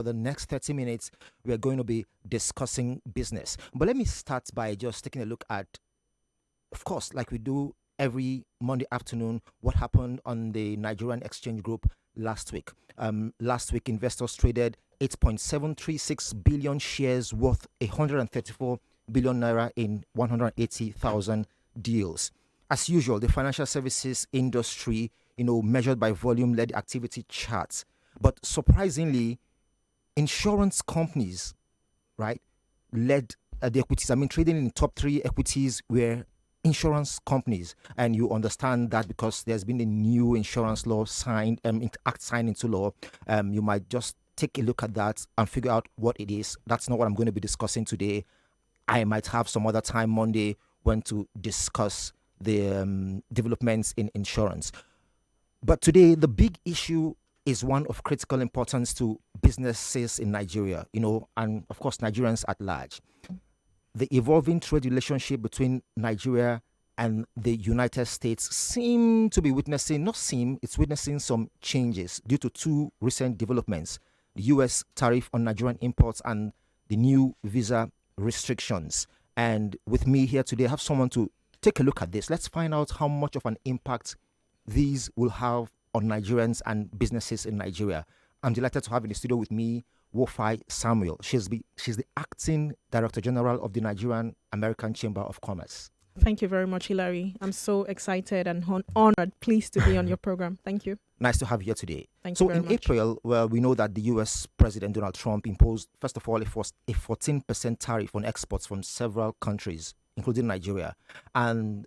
For the next 30 minutes, we are going to be discussing business. But let me start by just taking a look at, of course, like we do every Monday afternoon, what happened on the Nigerian exchange group last week. Last week, investors traded 8.736 billion shares worth 134 billion naira in 180,000 deals. As usual, the financial services industry, measured by volume led activity charts. But surprisingly, insurance companies, right, led the equities. I mean, trading in top three equities were insurance companies, and you understand that because there's been a new insurance law signed, act signed into law. You might just take a look at that and figure out what it is. That's not what I'm going to be discussing today. I might have some other time Monday when to discuss the developments in insurance. But today, the big issue is one of critical importance to businesses in Nigeria, and of course, Nigerians at large. The evolving trade relationship between Nigeria and the United States it's witnessing some changes due to two recent developments: the US tariff on Nigerian imports and the new visa restrictions. And with me here today, I have someone to take a look at this. Let's find out how much of an impact these will have on Nigerians and businesses in Nigeria. I'm delighted to have in the studio with me Wofai Samuel. She's the acting Director General of the Nigerian American Chamber of Commerce. Thank you very much, Hilary. I'm so excited and honored, pleased to be on your program. Thank you. Nice to have you here today. Thank you very in much. April, well, we know that the U.S. President Donald Trump imposed, first of all, a 14% tariff on exports from several countries, including Nigeria. And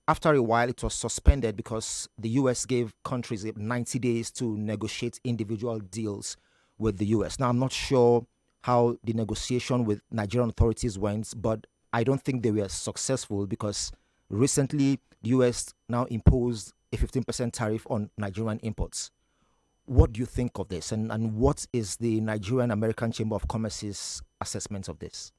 after a while, it was suspended because the U.S. gave countries 90 days to negotiate individual deals with the U.S. Now, I'm not sure how the negotiation with Nigerian authorities went, but I don't think they were successful because recently the U.S. now imposed a 15% tariff on Nigerian imports. What do you think of this? And what is the Nigerian American Chamber of Commerce's assessment of this?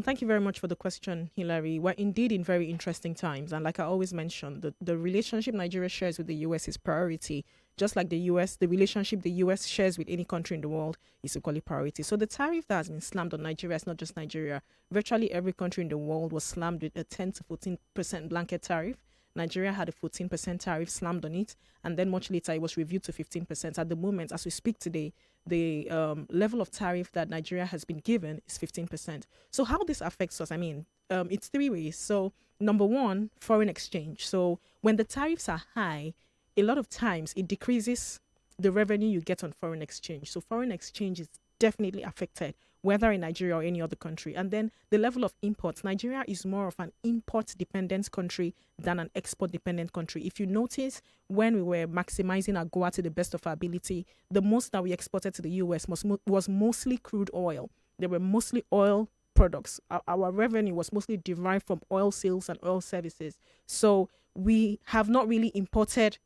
Thank you very much for the question, Hilary. We're indeed in very interesting times. And like I always mention, the relationship Nigeria shares with the U.S. is priority. Just like the U.S., the relationship the U.S. shares with any country in the world is equally priority. So the tariff that has been slammed on Nigeria is not just Nigeria. Virtually every country in the world was slammed with a 10 to 14% blanket tariff. Nigeria had a 14% tariff slammed on it, and then much later it was reviewed to 15%. At the moment, as we speak today, the level of tariff that Nigeria has been given is 15%. So how this affects us, it's three ways. So number one, foreign exchange. So when the tariffs are high, a lot of times it decreases the revenue you get on foreign exchange. So foreign exchange is definitely affected, whether in Nigeria or any other country. And then the level of imports. Nigeria is more of an import-dependent country than an export-dependent country. If you notice, when we were maximizing our GOA to the best of our ability, the most that we exported to the U.S. was mostly crude oil. They were mostly oil products. Our revenue was mostly derived from oil sales and oil services. So we have not really exported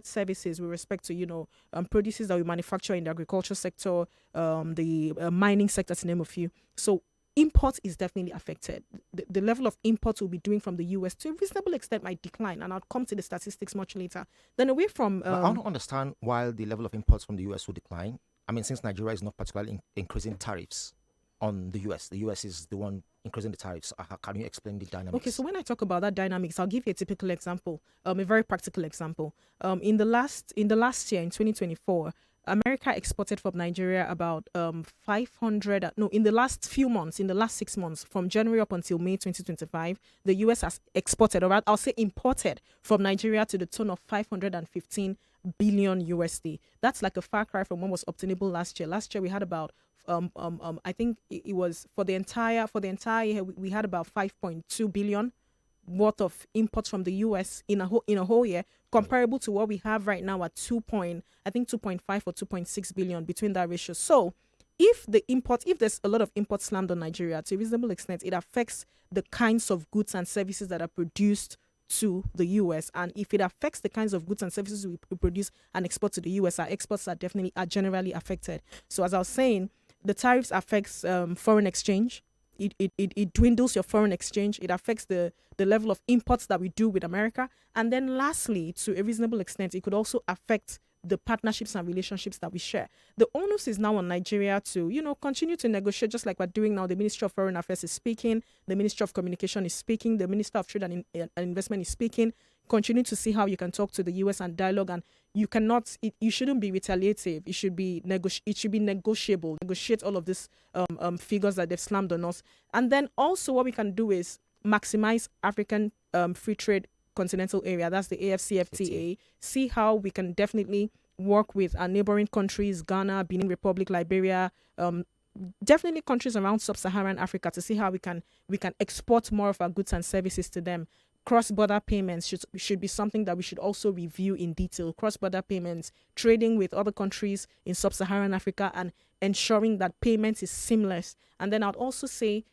services with respect to, produces that we manufacture in the agriculture sector, the mining sector, to name a few. So import is definitely affected. The level of imports we'll be doing from the U.S. to a reasonable extent might decline, and I'll come to the statistics much later. Then away from... I don't understand why the level of imports from the U.S. will decline. I mean, since Nigeria is not particularly increasing tariffs on the U.S. is the one increasing the tariffs. Can you explain the dynamics? Okay, so when I talk about that dynamics, I'll give you a typical example, a very practical example. In the last year, in 2024, America exported from Nigeria about in the last 6 months, from January up until May 2025, the U.S. has exported, or I'll say imported, from Nigeria to the tune of 515 billion USD. That's like a far cry from what was obtainable last year. Last year we had about I think it was for the entire year we had about 5.2 billion worth of imports from the US in a whole year, comparable to what we have right now at 2.5 or 2.6 billion, between that ratio. So if there's a lot of imports slammed on Nigeria, to a reasonable extent, it affects the kinds of goods and services that are produced to the US. And if it affects the kinds of goods and services we produce and export to the US, our exports are generally affected. So as I was saying, the tariffs affects foreign exchange. It dwindles your foreign exchange. It affects the level of imports that we do with America. And then lastly, to a reasonable extent, it could also affect the partnerships and relationships that we share. The onus is now on Nigeria to, continue to negotiate just like we're doing now. The Ministry of Foreign Affairs is speaking, the Ministry of Communication is speaking, the Minister of Trade and Investment is speaking. Continue to see how you can talk to the US and dialogue, and you shouldn't be retaliative. It should be negotiable. Negotiate all of these figures that they've slammed on us. And then also what we can do is maximize African free trade continental area. That's the AFCFTA. See how we can definitely work with our neighboring countries, Ghana, Benin Republic, Liberia, definitely countries around sub-Saharan Africa, to see how we can export more of our goods and services to them. Cross-border payments should be something that we should also review in detail. Cross-border payments, trading with other countries in sub-Saharan Africa, and ensuring that payment is seamless. And then I'd also say,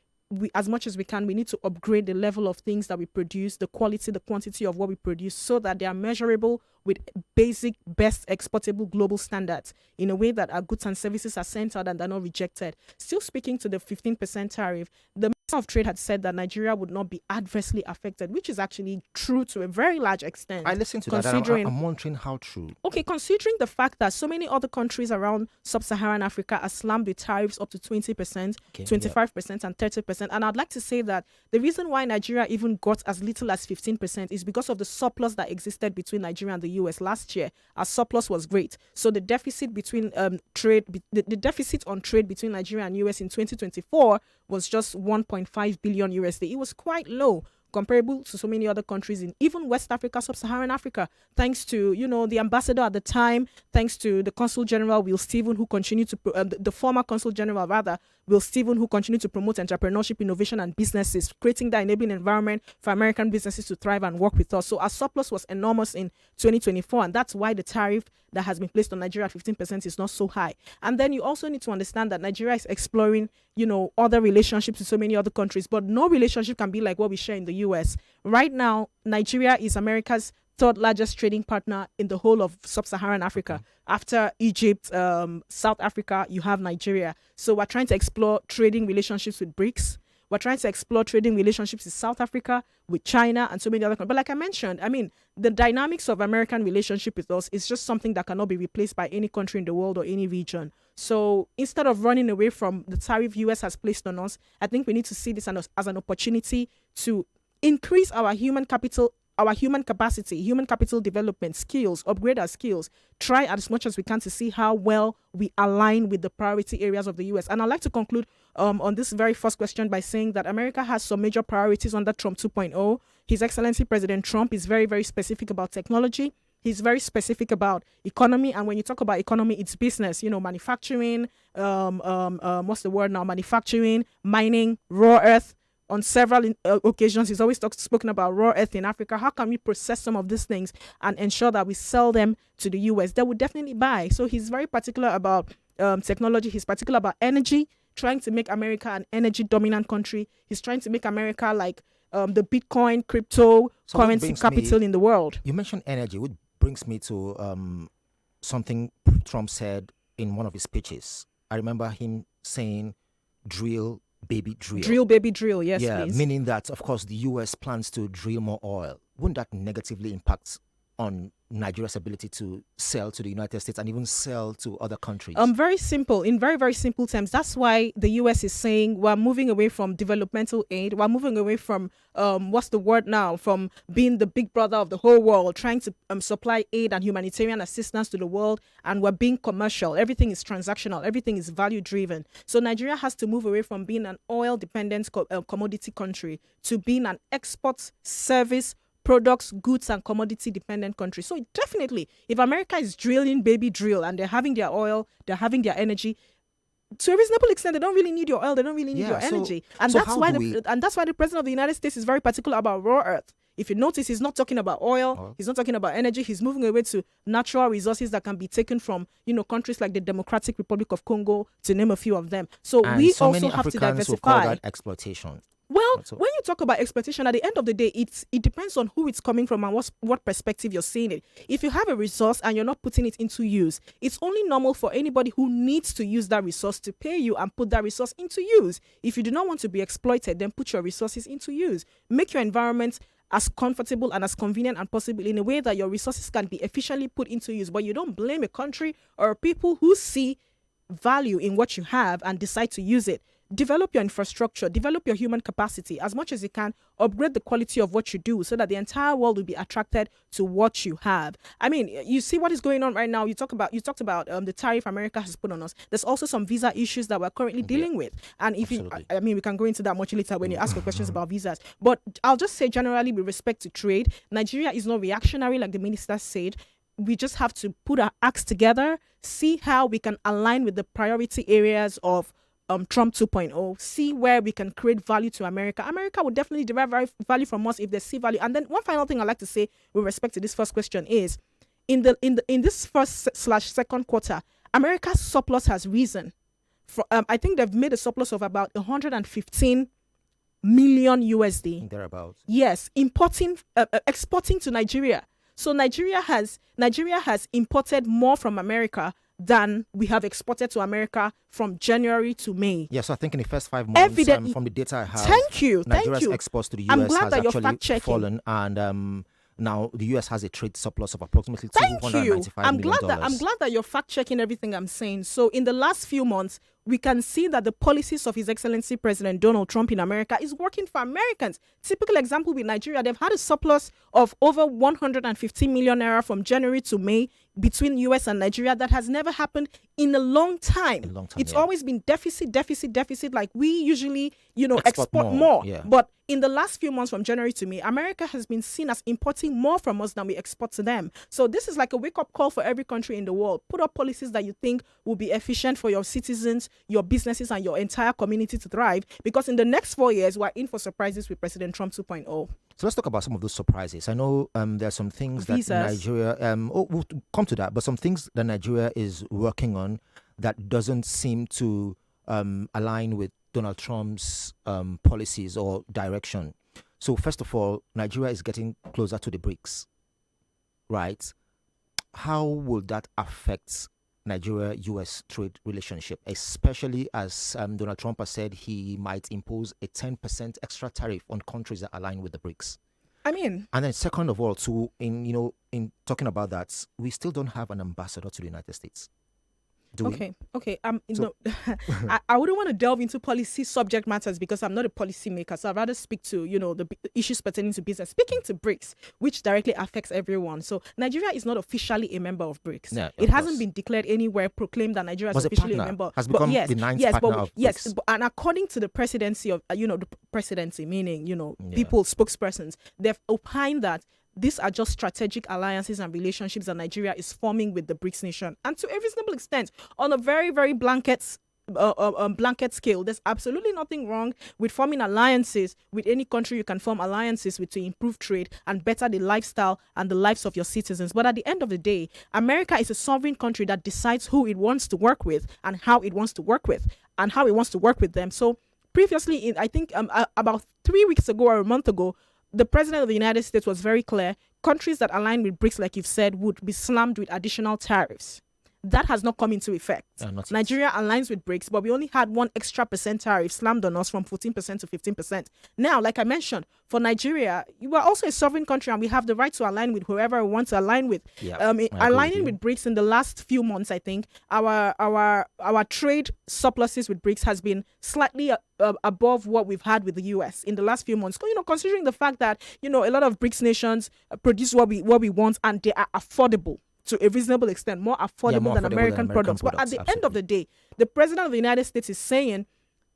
as much as we can, we need to upgrade the level of things that we produce, the quality, the quantity of what we produce, so that they are measurable with basic, best exportable global standards, in a way that our goods and services are sent out and they're not rejected. Still speaking to the 15% tariff, the Minister of Trade had said that Nigeria would not be adversely affected, which is actually true to a very large extent. I listened to that, and I'm wondering how true. Okay, considering the fact that so many other countries around sub-Saharan Africa are slammed with tariffs up to 20%, 25%, and 30%. And I'd like to say that the reason why Nigeria even got as little as 15% is because of the surplus that existed between Nigeria and the US last year. Our surplus was great. So the deficit between the deficit on trade between Nigeria and US in 2024 was just 1.5 billion USD. It was quite low, comparable to so many other countries in even West Africa, Sub-Saharan Africa, thanks to, the ambassador at the time, thanks to the Consul General, Will Stephen, who continued to, the former Consul General, rather, Will Stephen, who continued to promote entrepreneurship, innovation, and businesses, creating that enabling environment for American businesses to thrive and work with us. So our surplus was enormous in 2024, and that's why the tariff that has been placed on Nigeria at 15% is not so high. And then you also need to understand that Nigeria is exploring, other relationships with so many other countries, but no relationship can be like what we share in the US. Right now, Nigeria is America's third largest trading partner in the whole of sub-Saharan Africa. After Egypt, South Africa, you have Nigeria. So we're trying to explore trading relationships with BRICS. We're trying to explore trading relationships with South Africa, with China, and so many other countries. But like I mentioned, the dynamics of American relationship with us is just something that cannot be replaced by any country in the world or any region. So instead of running away from the tariff US has placed on us, I think we need to see this as an opportunity to increase our human capital, our human capacity, human capital development, skills, upgrade our skills, try as much as we can to see how well we align with the priority areas of the US. And I'd like to conclude on this very first question by saying that America has some major priorities under Trump 2.0. His Excellency President Trump is very, very specific about technology. He's very specific about economy. And when you talk about economy, it's business, manufacturing, what's the word now? Manufacturing, mining, raw earth. On several occasions, he's always spoken about raw earth in Africa. How can we process some of these things and ensure that we sell them to the US? They would definitely buy. So he's very particular about technology. He's particular about energy, trying to make America an energy dominant country. He's trying to make America like the Bitcoin, crypto, currency capital in the world. You mentioned energy, which brings me to something Trump said in one of his speeches. I remember him saying, drill, baby, drill. Drill, baby, drill, yes, please. Meaning that, of course, the US plans to drill more oil. Wouldn't that negatively impact on Nigeria's ability to sell to the United States and even sell to other countries? Very simple, in very, very simple terms. That's why the US is saying we're moving away from developmental aid. We're moving away from, what's the word now? From being the big brother of the whole world, trying to supply aid and humanitarian assistance to the world. And we're being commercial. Everything is transactional. Everything is value driven. So Nigeria has to move away from being an oil dependent commodity country to being an export service products, goods, and commodity dependent country. So definitely, if America is drilling baby drill and they're having their oil, they're having their energy, to a reasonable extent, they don't really need your oil, they don't really need your energy. And that's why the President of the United States is very particular about raw earth. If you notice, he's not talking about oil, he's not talking about energy, he's moving away to natural resources that can be taken from, countries like the Democratic Republic of Congo, to name a few of them. So we also have to diversify. Will call that exploitation. Well, when you talk about exploitation, at the end of the day, it depends on who it's coming from and what perspective you're seeing it. If you have a resource and you're not putting it into use, it's only normal for anybody who needs to use that resource to pay you and put that resource into use. If you do not want to be exploited, then put your resources into use. Make your environment as comfortable and as convenient and possible in a way that your resources can be efficiently put into use, but you don't blame a country or people who see value in what you have and decide to use it. Develop your infrastructure, develop your human capacity as much as you can, upgrade the quality of what you do so that the entire world will be attracted to what you have. I mean, you see what is going on right now. You talked about the tariff America has put on us. There's also some visa issues that we're currently dealing with. And if Absolutely. I mean, we can go into that much later when you ask your questions about visas. But I'll just say generally with respect to trade, Nigeria is not reactionary like the minister said. We just have to put our acts together, see how we can align with the priority areas of Trump 2.0, see where we can create value to America. America would definitely derive value from us if they see value. And then one final thing I'd like to say with respect to this first question is, in this first/second quarter, America's surplus has risen. I think they've made a surplus of about 115 million USD. Thereabouts. Yes, exporting to Nigeria. So Nigeria has imported more from America than we have exported to America from January to May. Yes, I think in the first 5 months, from the data I have, thank you. Nigeria's exports to the I'm US glad has that you're actually fact-checking. fallen, and now the US has a trade surplus of approximately Thank you. $295 I'm million. glad that you're fact checking everything I'm saying. So in the last few months, we can see that the policies of His Excellency President Donald Trump in America is working for Americans. Typical example with Nigeria, they've had a surplus of over 150 million naira from January to May between US and Nigeria that has never happened in a long time. It's always been deficit. Like we usually, export more. Yeah. But in the last few months from January to May, America has been seen as importing more from us than we export to them. So this is like a wake-up call for every country in the world. Put up policies that you think will be efficient for your citizens, your businesses, and your entire community to thrive. Because in the next 4 years, we're in for surprises with President Trump 2.0. So let's talk about some of those surprises. I know there are some things that Nigeria, we'll come to that, but some things that Nigeria is working on that doesn't seem to align with Donald Trump's policies or direction. So first of all, Nigeria is getting closer to the BRICS, right? How will that affect Nigeria-US trade relationship, especially as Donald Trump has said he might impose a 10% extra tariff on countries that align with the BRICS? I mean, and then second of all, too, in talking about that, we still don't have an ambassador to the United States. Okay. I wouldn't want to delve into policy subject matters because I'm not a policy maker. So I'd rather speak to, the issues pertaining to business. Speaking to BRICS, which directly affects everyone. So Nigeria is not officially a member of BRICS. No, it hasn't been declared anywhere, proclaimed that Nigeria is officially a member. Has become the ninth partner of BRICS. And according to the presidency of, the presidency, meaning, people, spokespersons, they've opined that these are just strategic alliances and relationships that Nigeria is forming with the BRICS nation. And to a reasonable extent, on a very, very blanket scale, there's absolutely nothing wrong with forming alliances with any country. You can form alliances with to improve trade and better the lifestyle and the lives of your citizens. But at the end of the day, America is a sovereign country that decides who it wants to work with and how it wants to work with them. So previously, I think about 3 weeks ago or a month ago, the president of the United States was very clear. Countries that align with BRICS, like you've said, would be slammed with additional tariffs. That has not come into effect. Nigeria aligns with BRICS, but we only had 1 extra percent tariff slammed on us from 14% to 15%. Now, like I mentioned, for Nigeria, you are also a sovereign country and we have the right to align with whoever we want to align with. Aligning with BRICS in the last few months, I think, our trade surpluses with BRICS has been slightly above what we've had with the US in the last few months. Considering the fact that, a lot of BRICS nations produce what we want and they are affordable. To a reasonable extent, more affordable than American products. But at the end of the day, the president of the United States is saying,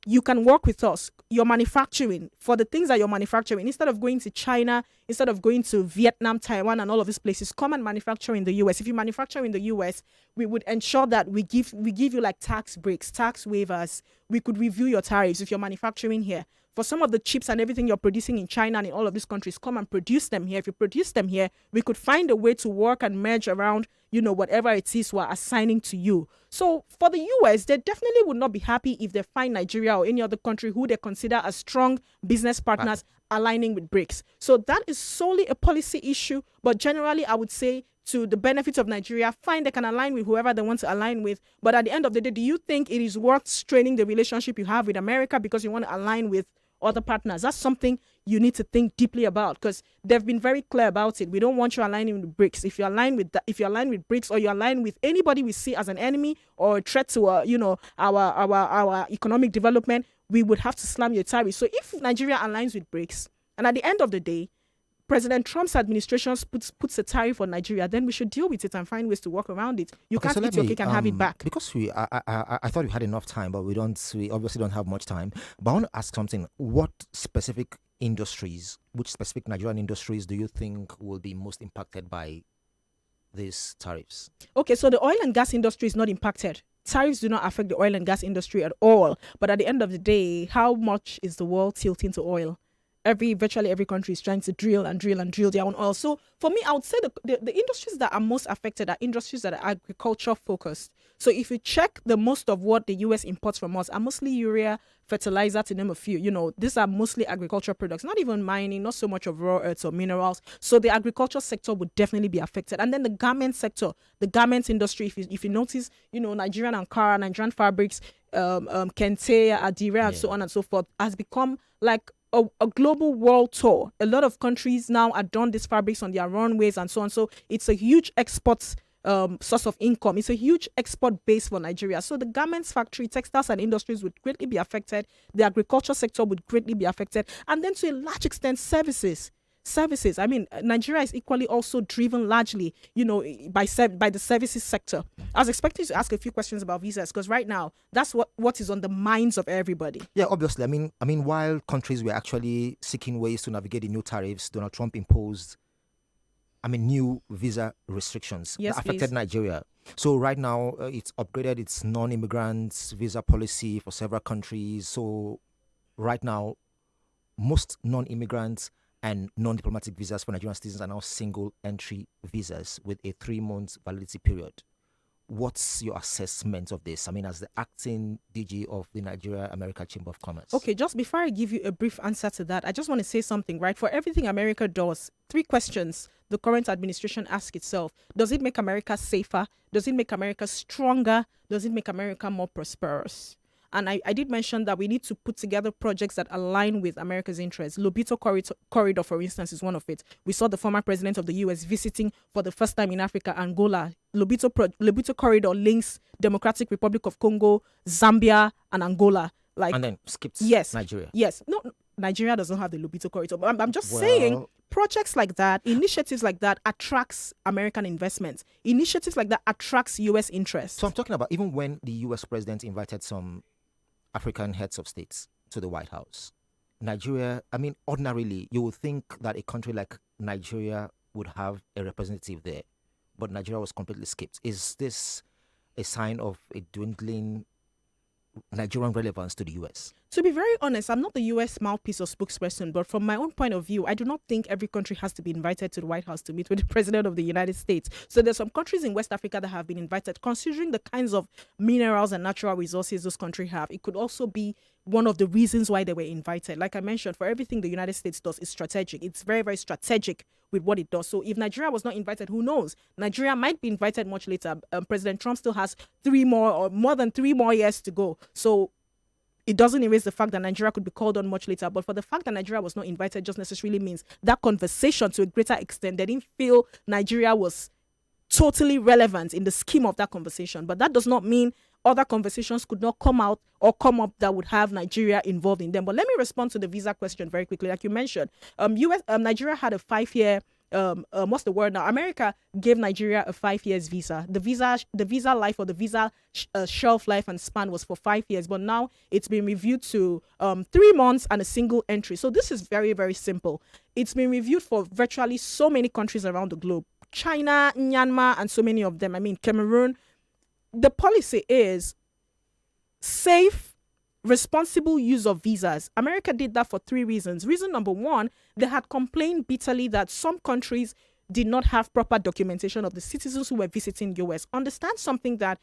you can work with us. You're manufacturing for the things that you're manufacturing. Instead of going to China, instead of going to Vietnam, Taiwan, and all of these places, come and manufacture in the US. If you manufacture in the US, we would ensure that we give you like tax breaks, tax waivers. We could review your tariffs if you're manufacturing here. For some of the chips and everything you're producing in China and in all of these countries, come and produce them here. If you produce them here, we could find a way to work and merge around, whatever it is we're assigning to you. So for the US, they definitely would not be happy if they find Nigeria or any other country who they consider as strong business partners aligning with BRICS. So that is solely a policy issue. But generally, I would say to the benefits of Nigeria, fine, they can align with whoever they want to align with. But at the end of the day, do you think it is worth straining the relationship you have with America because you want to align with other partners. That's something you need to think deeply about, because they've been very clear about it. We don't want you aligning with BRICS. If you align with if you align with BRICS, or you align with anybody we see as an enemy or a threat to our economic development, we would have to slam your tariffs. So if Nigeria aligns with BRICS, and at the end of the day, President Trump's administration puts a tariff on Nigeria, then we should deal with it and find ways to work around it. You can't eat your cake and have it back. Because I thought we had enough time, but we obviously don't have much time. But I want to ask something. What specific industries, which specific Nigerian industries do you think will be most impacted by these tariffs? Okay, so the oil and gas industry is not impacted. Tariffs do not affect the oil and gas industry at all. But at the end of the day, how much is the world tilting to oil? Virtually every country is trying to drill their own oil. So for me, I would say the industries that are most affected are industries that are agriculture focused. So if you check, the most of what the US imports from us are mostly urea, fertilizer, to name a few. These are mostly agriculture products, not even mining, not so much of raw earths or minerals. So the agriculture sector would definitely be affected. And then the garment sector, the garment industry, if you notice, Nigerian Ankara, Nigerian fabrics, Kente, Adira, and so on and so forth, has become like a global world tour. A lot of countries now adorn these fabrics on their runways and so on. So it's a huge export source of income. It's a huge export base for Nigeria. So the garments factory, textiles and industries would greatly be affected. The agriculture sector would greatly be affected. And then to a large extent, services. I mean, Nigeria is equally also driven largely, by the services sector. I was expecting to ask a few questions about visas, because right now that's what is on the minds of everybody. Yeah, obviously. I mean, while countries were actually seeking ways to navigate the new tariffs, Donald Trump imposed, new visa restrictions that affected Nigeria. So right now, it's upgraded its non-immigrants visa policy for several countries. So right now, most non-immigrants and non-diplomatic visas for Nigerian citizens are now single entry visas with a 3-month validity period. What's your assessment of this? As the acting DG of the Nigeria-America Chamber of Commerce. Okay, just before I give you a brief answer to that, I just want to say something, right? For everything America does, 3 questions the current administration asks itself. Does it make America safer? Does it make America stronger? Does it make America more prosperous? And I did mention that we need to put together projects that align with America's interests. Lobito Corridor, for instance, is one of it. We saw the former president of the U.S. visiting for the first time in Africa, Angola. Lobito Corridor links Democratic Republic of Congo, Zambia, and Angola. And then skips Nigeria. Yes. No, Nigeria doesn't have the Lobito Corridor. But I'm just saying, projects like that, initiatives like that attracts American investments. Initiatives like that attracts U.S. interests. So I'm talking about even when the U.S. president invited some African heads of states to the White House. Nigeria, ordinarily, you would think that a country like Nigeria would have a representative there, but Nigeria was completely skipped. Is this a sign of a dwindling Nigerian relevance to the U.S.? To be very honest, I'm not the U.S. mouthpiece or spokesperson, but from my own point of view, I do not think every country has to be invited to the White House to meet with the President of the United States. So there's some countries in West Africa that have been invited, considering the kinds of minerals and natural resources those countries have. It could also be one of the reasons why they were invited. Like I mentioned, for everything the United States does is strategic. It's very, very strategic with what it does. So if Nigeria was not invited, who knows? Nigeria might be invited much later. President Trump still has more than 3 more years to go. So it doesn't erase the fact that Nigeria could be called on much later. But for the fact that Nigeria was not invited just necessarily means that conversation, to a greater extent, they didn't feel Nigeria was totally relevant in the scheme of that conversation. But that does not mean other conversations could not come out or come up that would have Nigeria involved in them. But let me respond to the visa question very quickly. Like you mentioned, Nigeria had a 5-year what's the word now? America gave Nigeria a 5 years visa. The visa life, or the visa shelf life and span, was for 5 years, but now it's been reviewed to 3 months and a single entry. So this is very, very simple. It's been reviewed for virtually so many countries around the globe: China, Myanmar, and so many of them. Cameroon. The policy is safe, responsible use of visas. America did that for 3 reasons. Reason number 1, they had complained bitterly that some countries did not have proper documentation of the citizens who were visiting US. Understand something that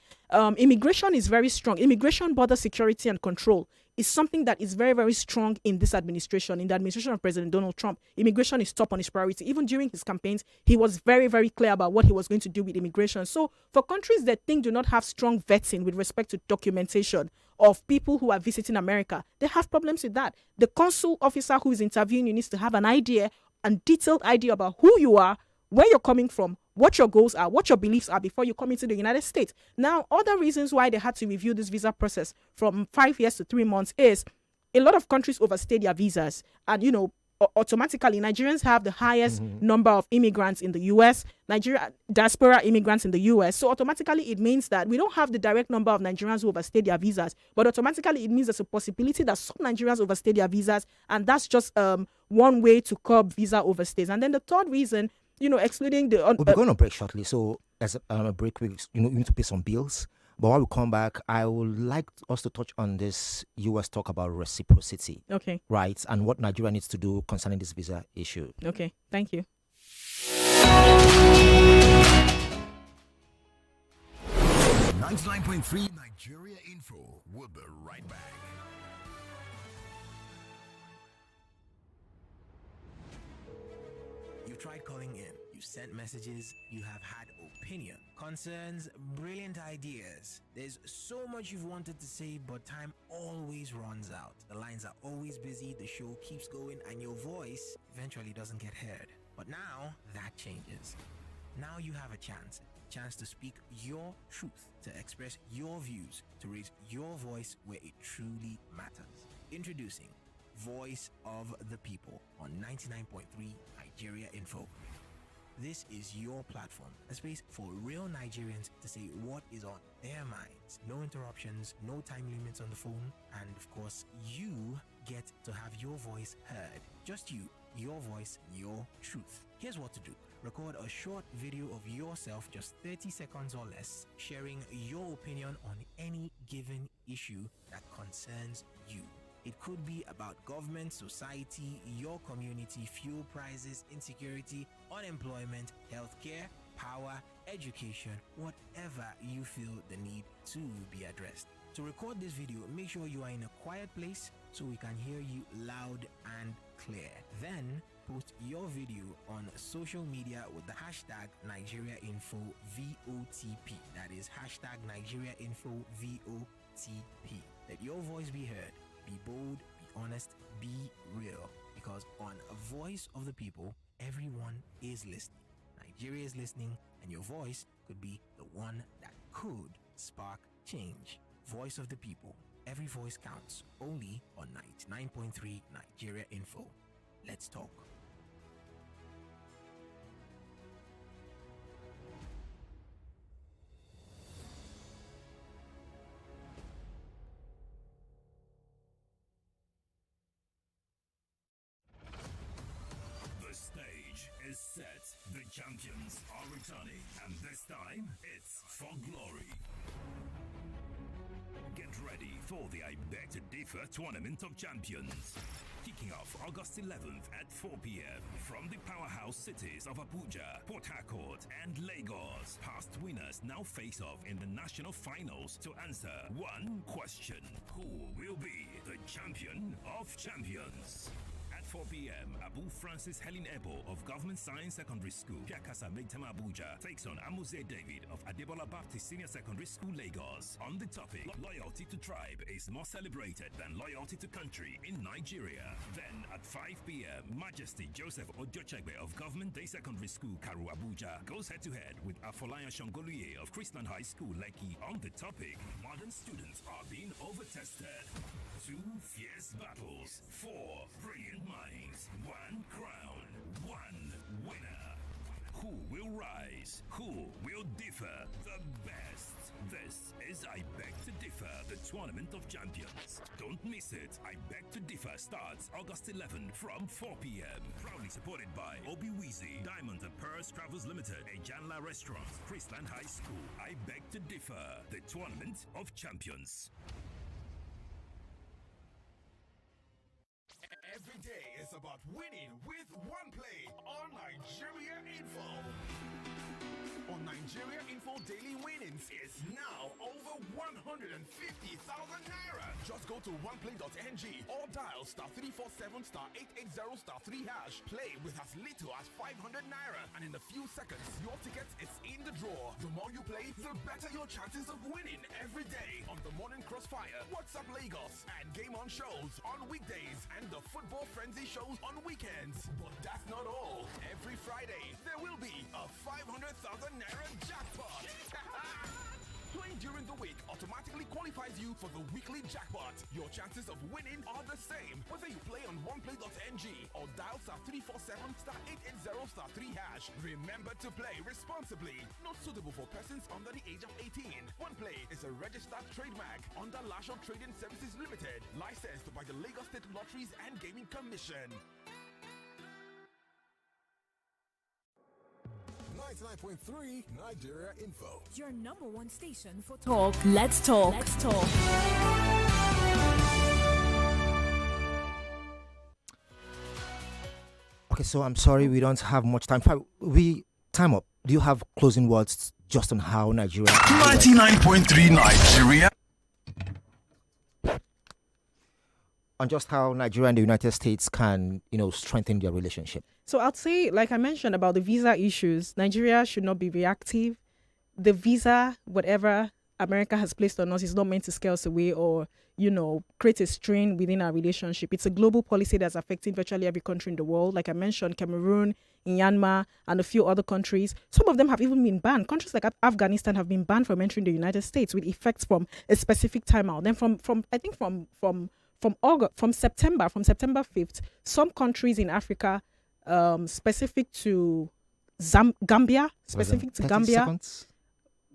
immigration is very strong. Immigration, border security, and control is something that is very, very strong in this administration, in the administration of President Donald Trump. Immigration is top on his priority. Even during his campaigns, he was very, very clear about what he was going to do with immigration. So for countries that do not have strong vetting with respect to documentation of people who are visiting America, they have problems with that. The consul officer who is interviewing you needs to have an idea and detailed idea about who you are, where you're coming from, what your goals are, what your beliefs are before you come into the United States. Now, other reasons why they had to review this visa process from 5 years to 3 months is a lot of countries overstay their visas. And, automatically, Nigerians have the highest number of immigrants in the U.S., diaspora immigrants in the U.S. So automatically, it means that we don't have the direct number of Nigerians who overstay their visas, but automatically, it means there's a possibility that some Nigerians overstay their visas, and that's just one way to curb visa overstays. And then the third reason, excluding the... We'll be going on break shortly. So as a break, we need to pay some bills. But while we come back, I would like us to touch on this U.S. talk about reciprocity. Okay. Right. And what Nigeria needs to do concerning this visa issue. Okay. Thank you. 99.3 Nigeria Info. We'll be right back. You've tried calling in, you've sent messages, you have had opinion, concerns, brilliant ideas. There's so much you've wanted to say, but time always runs out. The lines are always busy, the show keeps going, and your voice eventually doesn't get heard. But now, that changes. Now you have a chance to speak your truth, to express your views, to raise your voice where it truly matters. Introducing Voice of the People on 99.3 Nigeria Info. This is your platform, a space for real Nigerians to say what is on their minds. No interruptions, no time limits on the phone, and of course, you get to have your voice heard. Just you, your voice, your truth. Here's what to do. Record a short video of yourself, just 30 seconds or less, sharing your opinion on any given issue that concerns you. It could be about government, society, your community, fuel prices, insecurity, unemployment, healthcare, power, education, whatever you feel the need to be addressed. To record this video, make sure you are in a quiet place so we can hear you loud and clear. Then post your video on social media with the hashtag NigeriaInfoVOTP. That is hashtag NigeriaInfoVOTP. Let your voice be heard. Be bold, be honest, be real. Because on a Voice of the People, everyone is listening. Nigeria is listening, and your voice could be the one that could spark change. Voice of the People. Every voice counts. Only on 99.3 Nigeria Info. Let's talk. Is set. The champions are returning, and this time it's for glory. Get ready for the I Beg to Differ Tournament of Champions. Kicking off August 11th at 4 p.m. from the powerhouse cities of Abuja, Port Harcourt, and Lagos. Past winners now face off in the national finals to answer one question: who will be the champion of champions? At 4 p.m., Abu Francis Helen Ebo of Government Science Secondary School, Piakasa Maitama Abuja, takes on Amuze David of Adebola Baptist Senior Secondary School, Lagos. On the topic, loyalty to tribe is more celebrated than loyalty to country in Nigeria. Then at 5 p.m., Majesty Joseph Ojochegbe of Government Day Secondary School, Karu Abuja, goes head-to-head with Afolayan Shongoluye of Chrisland High School, Lekki. On the topic, modern students are being overtested. 2 fierce battles, 4 brilliant minds, 1 crown, 1 winner. Who will rise? Who will differ the best? This is I Beg to Differ, the Tournament of Champions. Don't miss it. I Beg to Differ starts August 11th from 4 p.m. Proudly supported by Obi Weezy, Diamond and Pearls Travels Limited, Ejanla Restaurant, Chrisland High School. I Beg to Differ, the Tournament of Champions. Every day is about winning with one play on Nigeria Info. On Nigeria Info, daily winnings is now over 150,000 naira. Just go to oneplay.ng or dial *347 *880 #3#. Play with as little as 500 naira, and in a few seconds, your ticket is in the draw. The more you play, the better your chances of winning every day on the Morning Crossfire, WhatsApp Lagos, and Game On shows on weekdays, and the Football Frenzy shows on weekends. But that's not all. Every Friday, there will be a 500,000 naira jackpot. Playing during the week automatically qualifies you for the weekly jackpot. Your chances of winning are the same whether you play on oneplay.ng or dial *347 *880 *3#. Remember to play responsibly. Not suitable for persons under the age of 18. OnePlay is a registered trademark under Lasho Trading Services Limited, licensed by the Lagos State Lotteries and Gaming Commission. 99.3 Nigeria Info. Your number one station for talk. Let's talk. Let's talk. Okay, so I'm sorry we don't have much time. Time up. Do you have closing words just on how Nigeria 99.3 Nigeria. on just how Nigeria and the United States can, strengthen their relationship? So I'd say, like I mentioned about the visa issues, Nigeria should not be reactive. The visa, whatever America has placed on us, is not meant to scare us away or, create a strain within our relationship. It's a global policy that's affecting virtually every country in the world. Like I mentioned, Cameroon, Myanmar, and a few other countries. Some of them have even been banned. Countries like Afghanistan have been banned from entering the United States with effects from a specific time out. Then from September 5th, some countries in Africa, specific to Gambia,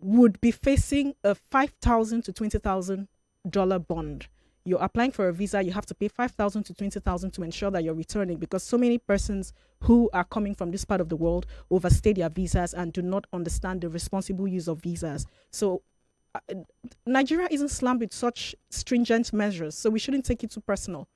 would be facing a $5,000 to $20,000 bond. You're applying for a visa, you have to pay $5,000 to $20,000 to ensure that you're returning, because so many persons who are coming from this part of the world overstay their visas and do not understand the responsible use of visas. So Nigeria isn't slammed with such stringent measures, so we shouldn't take it too personal.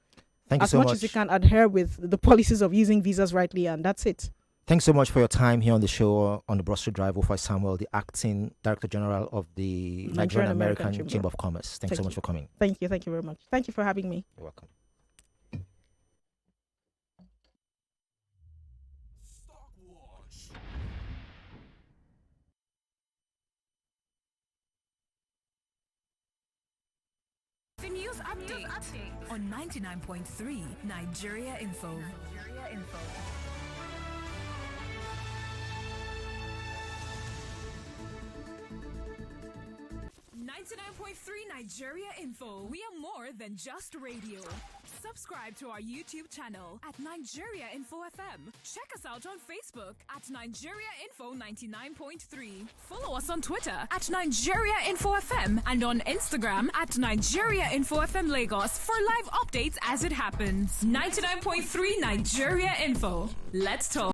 Thank you so much much. As you can adhere with the policies of using visas rightly, and that's it. Thanks so much for your time here on the show on the Broad Street Drive. Ofai Samuel, the Acting Director General of the Nigerian American Chamber of Commerce. Thanks so much for coming. Thank you very much. Thank you for having me. You're welcome. The news update on 99.3 Nigeria Info. 99.3 Nigeria Info. We are more than just radio. Subscribe to our YouTube channel at Nigeria Info FM. Check us out on Facebook at Nigeria Info 99.3. Follow us on Twitter at Nigeria Info FM and on Instagram at Nigeria Info FM Lagos for live updates as it happens. 99.3 Nigeria Info. Let's talk.